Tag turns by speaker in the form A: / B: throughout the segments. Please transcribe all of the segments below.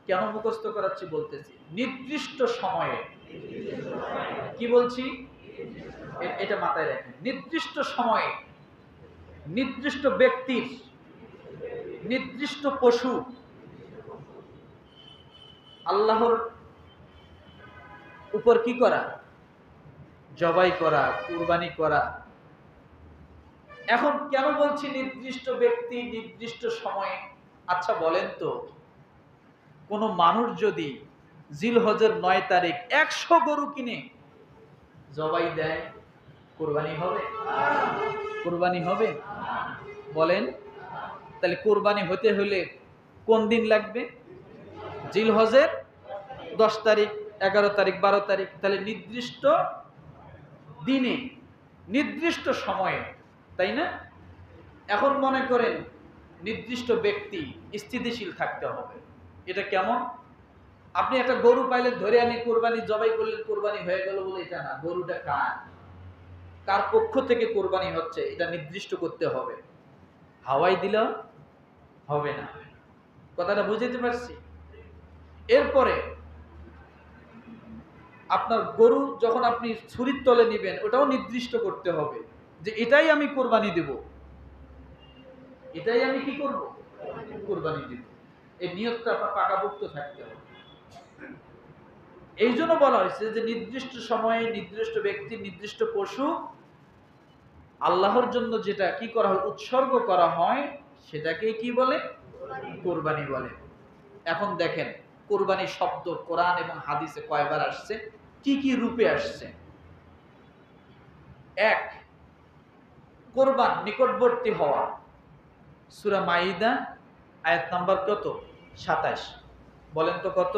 A: কেন মুখস্থ করাচ্ছি বলতেছি, নির্দিষ্ট সময়ে। কি বলছি? এটা মাথায় রাখেন। নির্দিষ্ট সময়ে, নির্দিষ্ট ব্যক্তির, নির্দিষ্ট পশু আল্লাহর উপর কি করা? জবাই করা, কুরবানি করা। এখন কেন বলছি নির্দিষ্ট ব্যক্তি নির্দিষ্ট সময়ে? আচ্ছা বলেন তো, কোন মানুষ যদি জিলহজের ৯ তারিখ ১০০ গরু কিনে জবাই দেয়, কুরবানি হবে? কুরবানি হবে? বলেন। তাহলে কুরবানি হতে হলে কোন দিন লাগবে? জিলহজের ১০ তারিখ, ১১ তারিখ, ১২ তারিখ। তাহলে নির্দিষ্ট দিনে, নির্দিষ্ট সময়ে, তাই না? এখন মনে করেন নির্দিষ্ট ব্যক্তি স্থিতিশীল থাকতে হবে। এটা কেমন? আপনি একটা গরু পাইলে ধরে আনি কোরবানি জবাই করলেন, কোরবানি হয়ে গেল বলে এটা না। গরুটা কার পক্ষ থেকে কোরবানি হচ্ছে এটা নির্দিষ্ট করতে হবে। হাওয়াই দিলে হবে না। কথাটা বুঝতে পারছি? এরপরে আপনার গরু যখন আপনি ছুরির তলে নিবেন, ওটাও নির্দিষ্ট করতে হবে যে এটাই আমি কোরবানি দেব, এটাই আমি কি করব? কোরবানি দেব। এই নিয়তটা আপনার পাকাপোক্ত থাকতে হবে। এই জন্য বলা হয়েছে যে নির্দিষ্ট সময়ে, নির্দিষ্ট ব্যক্তি, নির্দিষ্ট পশু আল্লাহর জন্য যেটা কি করা হয়, উৎসর্গ করা হয়, সেটাকে কি বলে? কোরবানি বলে। এখন দেখেন কোরবানি শব্দ কোরআন এবং হাদিসে কয়বার আসছে, কি কি রূপে আসছে। এক, কোরবান নিকটবর্তী হওয়া। সূরা মাইদা আয়াত নাম্বার কত? ২৭। বলেন তো কত?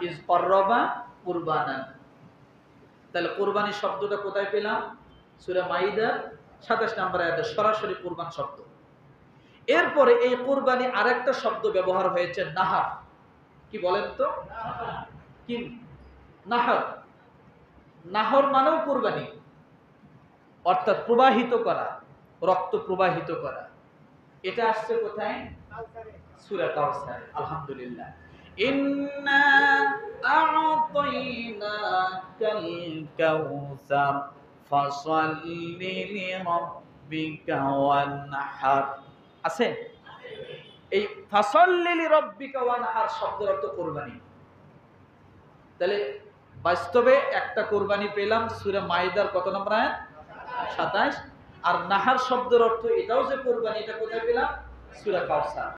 A: ইজ করবা কুরবানান। তাহলে কোরবানি শব্দটা কোথায় পেলাম? সূরা মাইদা ২৭ নম্বর আয়াতে, সরাসরি কোরবান শব্দ। এরপরে এই কোরবানি আরেকটা শব্দ ব্যবহার হয়েছে, নাহার। কি বলেন তো? কি? নাহার। নাহর মানেও কোরবানি, অর্থাৎ প্রবাহিত করা, রক্ত প্রবাহিত করা। এটা আসছে কোথায়? সূরা কাউসারে। আলহামদুলিল্লাহ। ইন্না আ'তাইনাকাল কাউসার ফাসাল্লি লিরাব্বিকা ওয়ানহার। আছে? এই ফাসাল্লি লিরাব্বিকা ওয়ানহার শব্দের অর্থ কোরবানি। তাহলে বাস্তবে একটা কোরবানি পেলাম সূরা মাইদার কত নম্বর আয়াত? ২৭। আর নাহার শব্দের অর্থ এটাও যে কোরবানি, এটা কোথায় পেলাম? সূরা কাউসার।